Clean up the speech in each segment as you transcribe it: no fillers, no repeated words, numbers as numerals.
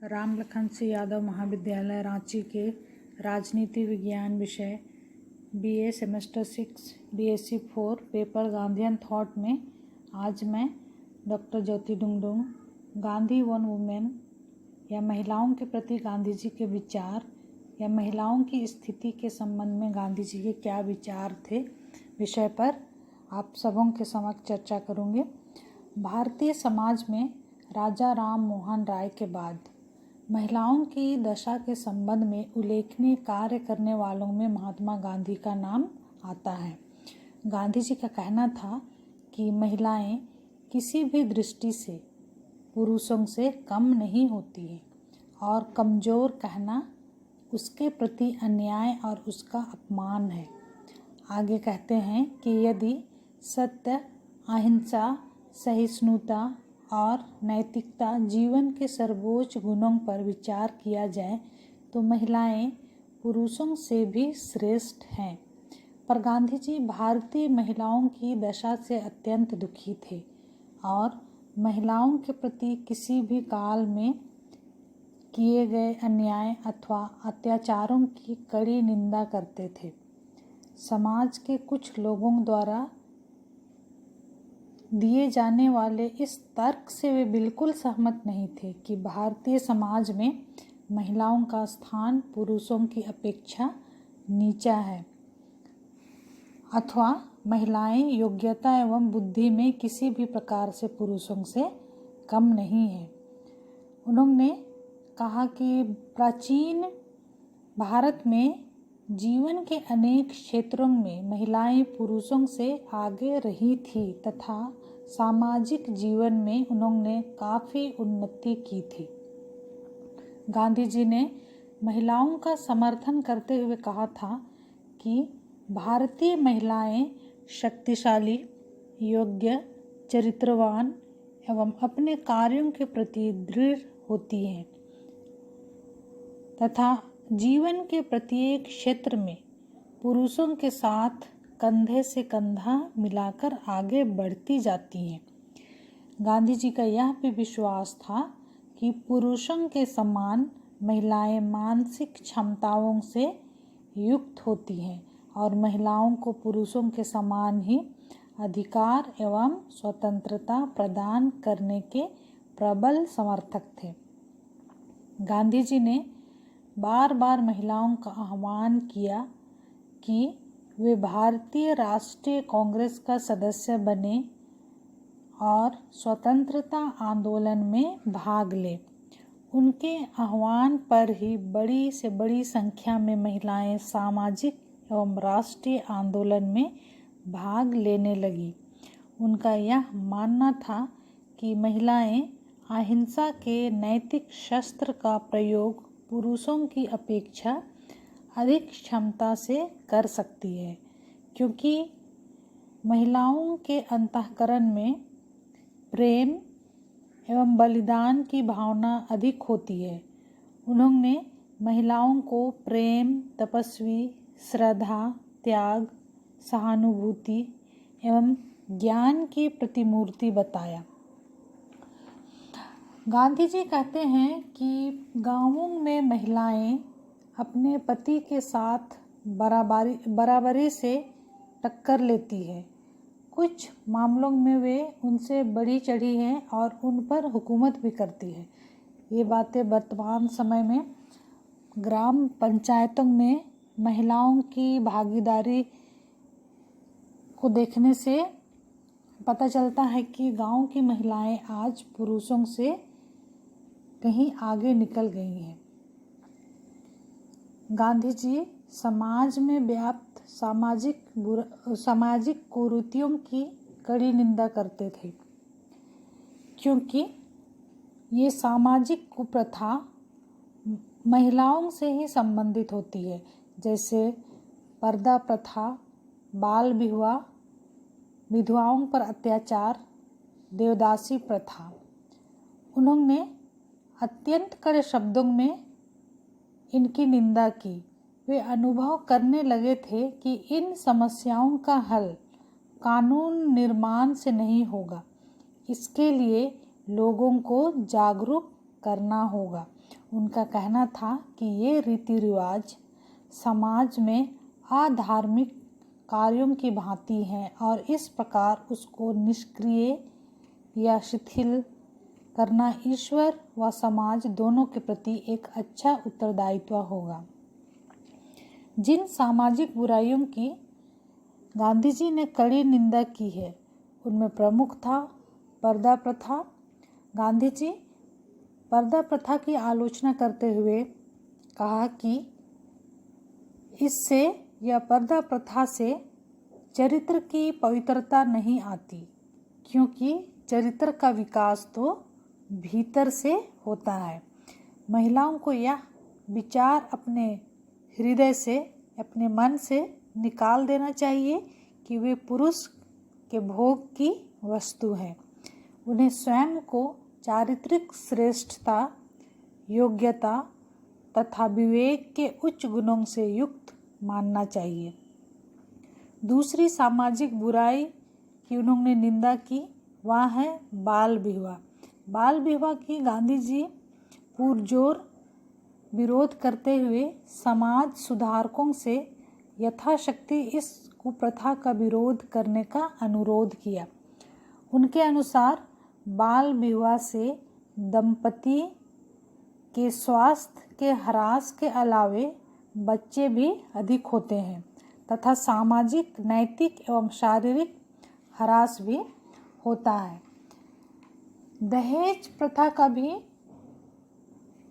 राम लखन सिंह यादव महाविद्यालय रांची के राजनीति विज्ञान विषय BA semester 6 BSc 4 paper Gandhian thought में आज मैं डॉक्टर ज्योति डुंगडुंग गांधी वन वुमेन या महिलाओं के प्रति गांधी जी के विचार या महिलाओं की स्थिति के संबंध में गांधी जी के क्या विचार थे विषय पर आप सबों के समक्ष चर्चा करूँगी। भारतीय समाज में राजा राम मोहन राय के बाद महिलाओं की दशा के संबंध में उल्लेखनीय कार्य करने वालों में महात्मा गांधी का नाम आता है। गांधी जी का कहना था कि महिलाएं किसी भी दृष्टि से पुरुषों से कम नहीं होती हैं और कमज़ोर कहना उसके प्रति अन्याय और उसका अपमान है। आगे कहते हैं कि यदि सत्य, अहिंसा, सहिष्णुता और नैतिकता जीवन के सर्वोच्च गुणों पर विचार किया जाए तो महिलाएं पुरुषों से भी श्रेष्ठ हैं। पर गांधी जी भारतीय महिलाओं की दशा से अत्यंत दुखी थे और महिलाओं के प्रति किसी भी काल में किए गए अन्याय अथवा अत्याचारों की कड़ी निंदा करते थे। समाज के कुछ लोगों द्वारा दिए जाने वाले इस तर्क से वे बिल्कुल सहमत नहीं थे कि भारतीय समाज में महिलाओं का स्थान पुरुषों की अपेक्षा नीचा है अथवा महिलाएं योग्यता एवं बुद्धि में किसी भी प्रकार से पुरुषों से कम नहीं है। उन्होंने कहा कि प्राचीन भारत में जीवन के अनेक क्षेत्रों में महिलाएं पुरुषों से आगे रही थी तथा सामाजिक जीवन में उन्होंने काफ़ी उन्नति की थी। गांधी जी ने महिलाओं का समर्थन करते हुए कहा था कि भारतीय महिलाएं शक्तिशाली, योग्य, चरित्रवान एवं अपने कार्यों के प्रति दृढ़ होती हैं तथा जीवन के प्रत्येक क्षेत्र में पुरुषों के साथ कंधे से कंधा मिलाकर आगे बढ़ती जाती हैं। गांधी जी का यह भी विश्वास था कि पुरुषों के समान महिलाएं मानसिक क्षमताओं से युक्त होती हैं और महिलाओं को पुरुषों के समान ही अधिकार एवं स्वतंत्रता प्रदान करने के प्रबल समर्थक थे। गांधी जी ने बार बार महिलाओं का आह्वान किया कि वे भारतीय राष्ट्रीय कांग्रेस का सदस्य बने और स्वतंत्रता आंदोलन में भाग लें। उनके आह्वान पर ही बड़ी से बड़ी संख्या में महिलाएं सामाजिक एवं राष्ट्रीय आंदोलन में भाग लेने लगी। उनका यह मानना था कि महिलाएं अहिंसा के नैतिक शस्त्र का प्रयोग पुरुषों की अपेक्षा अधिक क्षमता से कर सकती है क्योंकि महिलाओं के अंतःकरण में प्रेम एवं बलिदान की भावना अधिक होती है। उन्होंने महिलाओं को प्रेम, तपस्वी, श्रद्धा, त्याग, सहानुभूति एवं ज्ञान की प्रतिमूर्ति बताया। गांधी जी कहते हैं कि गांवों में महिलाएं अपने पति के साथ बराबरी से टक्कर लेती है। कुछ मामलों में वे उनसे बढ़ी चढ़ी हैं और उन पर हुकूमत भी करती है। ये बातें वर्तमान समय में ग्राम पंचायतों में महिलाओं की भागीदारी को देखने से पता चलता है कि गांव की महिलाएं आज पुरुषों से कहीं आगे निकल गई हैं। गांधी जी समाज में व्याप्त सामाजिक कुरीतियों की कड़ी निंदा करते थे क्योंकि ये सामाजिक कुप्रथा महिलाओं से ही संबंधित होती है, जैसे पर्दा प्रथा, बाल विवाह, विधवाओं पर अत्याचार, देवदासी प्रथा। उन्होंने अत्यंत कड़े शब्दों में इनकी निंदा की। वे अनुभव करने लगे थे कि इन समस्याओं का हल कानून निर्माण से नहीं होगा, इसके लिए लोगों को जागरूक करना होगा उनका कहना था कि ये रीति रिवाज समाज में अधार्मिक कार्यों की भांति हैं और इस प्रकार उसको निष्क्रिय या शिथिल करना ईश्वर व समाज दोनों के प्रति एक अच्छा उत्तरदायित्व होगा। जिन सामाजिक बुराइयों की गांधी जी ने कड़ी निंदा की है उनमें प्रमुख था पर्दा प्रथा। गांधी जी पर्दा प्रथा की आलोचना करते हुए कहा कि इससे या पर्दा प्रथा से चरित्र की पवित्रता नहीं आती, क्योंकि चरित्र का विकास तो भीतर से होता है। महिलाओं को यह विचार अपने हृदय से, अपने मन से निकाल देना चाहिए कि वे पुरुष के भोग की वस्तु हैं। उन्हें स्वयं को चारित्रिक श्रेष्ठता, योग्यता तथा विवेक के उच्च गुणों से युक्त मानना चाहिए। दूसरी सामाजिक बुराई की उन्होंने निंदा की वह है बाल विवाह। बाल विवाह की गांधी जी पुरजोर विरोध करते हुए समाज सुधारकों से यथाशक्ति इस कुप्रथा का विरोध करने का अनुरोध किया। उनके अनुसार बाल विवाह से दंपति के स्वास्थ्य के ह्रास के अलावे बच्चे भी अधिक होते हैं तथा सामाजिक, नैतिक एवं शारीरिक ह्रास भी होता है। दहेज प्रथा का भी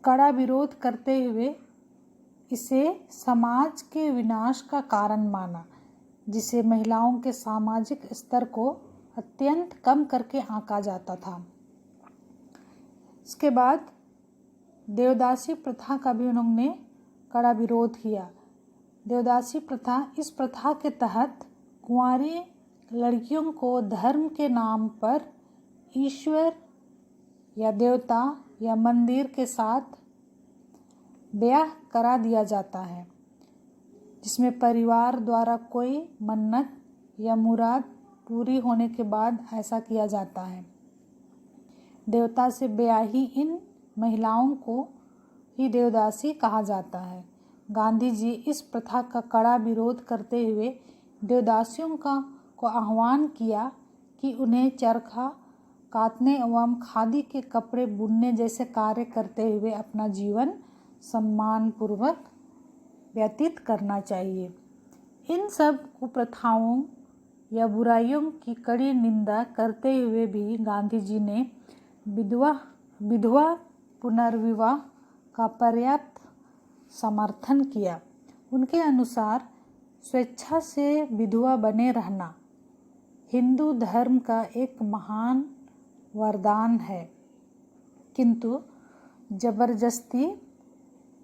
कड़ा विरोध करते हुए इसे समाज के विनाश का कारण माना, जिसे महिलाओं के सामाजिक स्तर को अत्यंत कम करके आंका जाता था। इसके बाद देवदासी प्रथा का भी उन्होंने कड़ा विरोध किया। देवदासी प्रथा, इस प्रथा के तहत कुंवारी लड़कियों को धर्म के नाम पर ईश्वर या देवता या मंदिर के साथ ब्याह करा दिया जाता है, जिसमें परिवार द्वारा कोई मन्नत या मुराद पूरी होने के बाद ऐसा किया जाता है। देवता से ब्याही इन महिलाओं को ही देवदासी कहा जाता है। गांधी जी इस प्रथा का कड़ा विरोध करते हुए देवदासियों को आह्वान किया कि उन्हें चरखा काटने एवं खादी के कपड़े बुनने जैसे कार्य करते हुए अपना जीवन सम्मानपूर्वक व्यतीत करना चाहिए। इन सब कुप्रथाओं या बुराइयों की कड़ी निंदा करते हुए भी गांधी जी ने विधवा पुनर्विवाह का पर्याप्त समर्थन किया। उनके अनुसार स्वेच्छा से विधवा बने रहना हिंदू धर्म का एक महान वरदान है, किंतु जबरदस्ती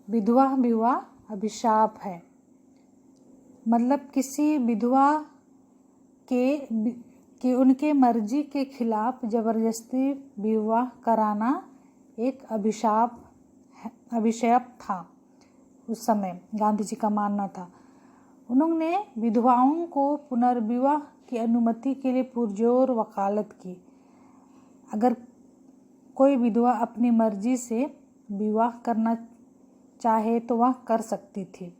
विधवा विवाह अभिशाप है। मतलब किसी विधवा के उनके मर्जी के खिलाफ जबरदस्ती विवाह कराना एक अभिशाप था। उस समय गांधी जी का मानना था। उन्होंने विधवाओं को पुनर्विवाह की अनुमति के लिए पुरजोर वकालत की। अगर कोई विधवा अपनी मर्जी से विवाह करना चाहे तो वह कर सकती थी।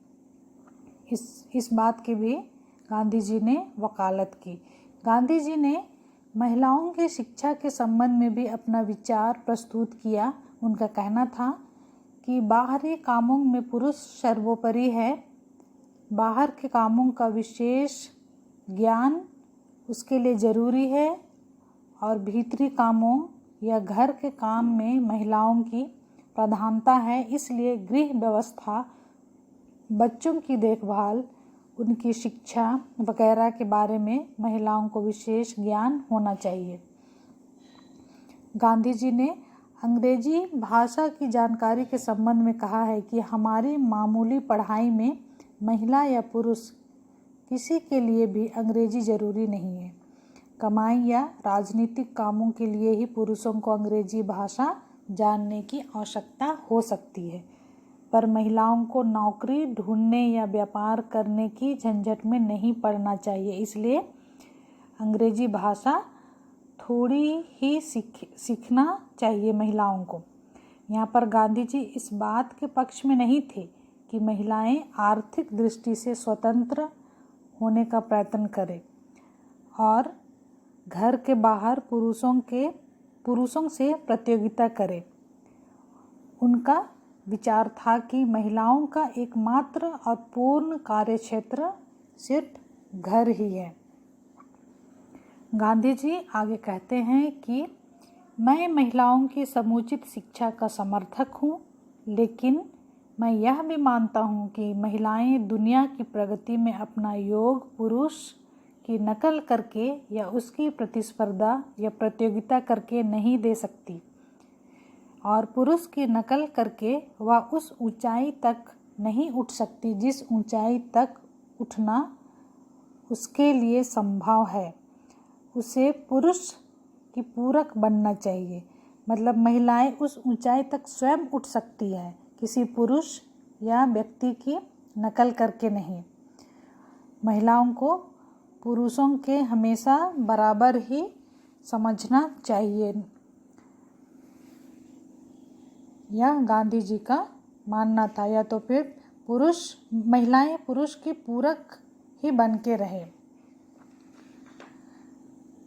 इस बात की भी गांधी जी ने वकालत की। गांधी जी ने महिलाओं की शिक्षा के संबंध में भी अपना विचार प्रस्तुत किया। उनका कहना था कि बाहरी कामों में पुरुष सर्वोपरि है। बाहर के कामों का विशेष ज्ञान उसके लिए जरूरी है और भीतरी कामों या घर के काम में महिलाओं की प्रधानता है। इसलिए गृह व्यवस्था, बच्चों की देखभाल, उनकी शिक्षा वगैरह के बारे में महिलाओं को विशेष ज्ञान होना चाहिए। गांधी जी ने अंग्रेजी भाषा की जानकारी के संबंध में कहा है कि हमारी मामूली पढ़ाई में महिला या पुरुष किसी के लिए भी अंग्रेजी जरूरी नहीं है। कमाई या राजनीतिक कामों के लिए ही पुरुषों को अंग्रेजी भाषा जानने की आवश्यकता हो सकती है, पर महिलाओं को नौकरी ढूंढने या व्यापार करने की झंझट में नहीं पड़ना चाहिए। इसलिए अंग्रेजी भाषा थोड़ी ही सीखना चाहिए महिलाओं को। यहाँ पर गांधी जी इस बात के पक्ष में नहीं थे कि महिलाएं आर्थिक दृष्टि से स्वतंत्र होने का प्रयत्न करें और घर के बाहर पुरुषों से प्रतियोगिता करें। उनका विचार था कि महिलाओं का एकमात्र और पूर्ण कार्यक्षेत्र सिर्फ घर ही है। गांधी जी आगे कहते हैं कि मैं महिलाओं की समुचित शिक्षा का समर्थक हूँ, लेकिन मैं यह भी मानता हूँ कि महिलाएं दुनिया की प्रगति में अपना योग पुरुष की नकल करके या उसकी प्रतिस्पर्धा या प्रतियोगिता करके नहीं दे सकती, और पुरुष की नकल करके वह उस ऊंचाई तक नहीं उठ सकती जिस ऊंचाई तक उठना उसके लिए संभव है। उसे पुरुष की पूरक बनना चाहिए। मतलब महिलाएं उस ऊंचाई तक स्वयं उठ सकती है, किसी पुरुष या व्यक्ति की नकल करके नहीं। महिलाओं को पुरुषों के हमेशा बराबर ही समझना चाहिए। यह गांधी जी का मानना था, या तो फिर महिलाएं पुरुष की पूरक ही बन के रहे।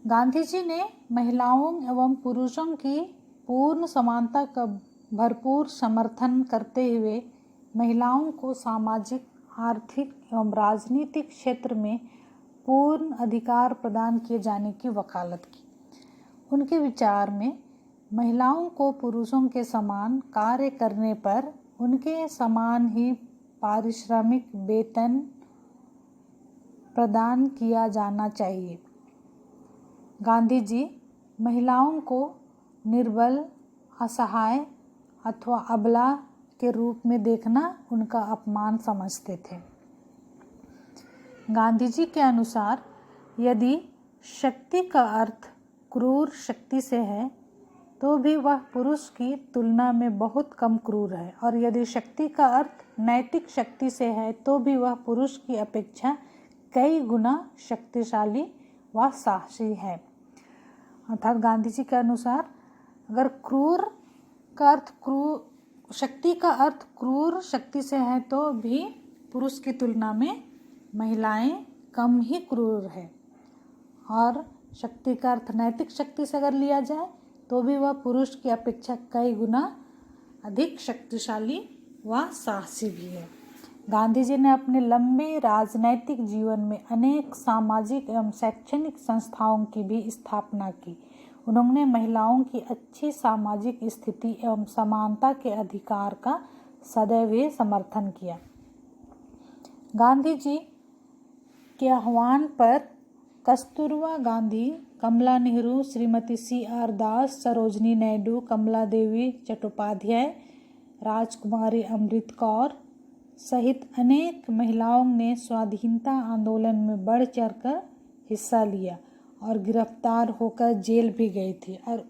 गांधी जी ने महिलाओं एवं पुरुषों की पूर्ण समानता का भरपूर समर्थन करते हुए महिलाओं को सामाजिक, आर्थिक एवं राजनीतिक क्षेत्र में पूर्ण अधिकार प्रदान किए जाने की वकालत की। उनके विचार में महिलाओं को पुरुषों के समान कार्य करने पर उनके समान ही पारिश्रमिक वेतन प्रदान किया जाना चाहिए। गांधी जी महिलाओं को निर्बल, असहाय अथवा अबला के रूप में देखना उनका अपमान समझते थे। गांधी जी के अनुसार यदि शक्ति का अर्थ क्रूर शक्ति से है तो भी वह पुरुष की तुलना में बहुत कम क्रूर है, और यदि शक्ति का अर्थ नैतिक शक्ति से है तो भी वह पुरुष की अपेक्षा कई गुना शक्तिशाली व साहसी है। अर्थात गांधी जी के अनुसार अगर शक्ति का अर्थ क्रूर शक्ति से है तो भी पुरुष की तुलना में महिलाएं कम ही क्रूर है, और शक्ति का अर्थ नैतिक शक्ति से अगर लिया जाए तो भी वह पुरुष की अपेक्षा कई गुना अधिक शक्तिशाली व साहसी भी है। गांधी जी ने अपने लंबे राजनैतिक जीवन में अनेक सामाजिक एवं शैक्षणिक संस्थाओं की भी स्थापना की। उन्होंने महिलाओं की अच्छी सामाजिक स्थिति एवं समानता के अधिकार का सदैव समर्थन किया। गांधी जी के आह्वान पर कस्तूरबा गांधी, कमला नेहरू, श्रीमती C.R. दास, सरोजनी नायडू, कमला देवी चट्टोपाध्याय, राजकुमारी अमृत कौर सहित अनेक महिलाओं ने स्वाधीनता आंदोलन में बढ़ चढ़कर हिस्सा लिया और गिरफ्तार होकर जेल भी गई थी, और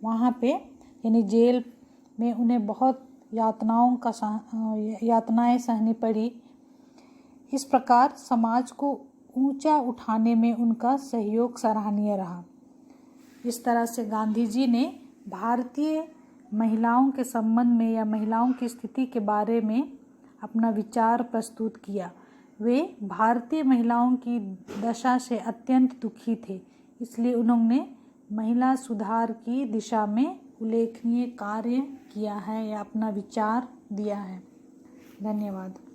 वहाँ पे यानी जेल में उन्हें बहुत यातनाएं सहनी पड़ी। इस प्रकार समाज को ऊंचा उठाने में उनका सहयोग सराहनीय रहा। इस तरह से गांधी जी ने भारतीय महिलाओं के संबंध में या महिलाओं की स्थिति के बारे में अपना विचार प्रस्तुत किया। वे भारतीय महिलाओं की दशा से अत्यंत दुखी थे, इसलिए उन्होंने महिला सुधार की दिशा में उल्लेखनीय कार्य किया है या अपना विचार दिया है। धन्यवाद।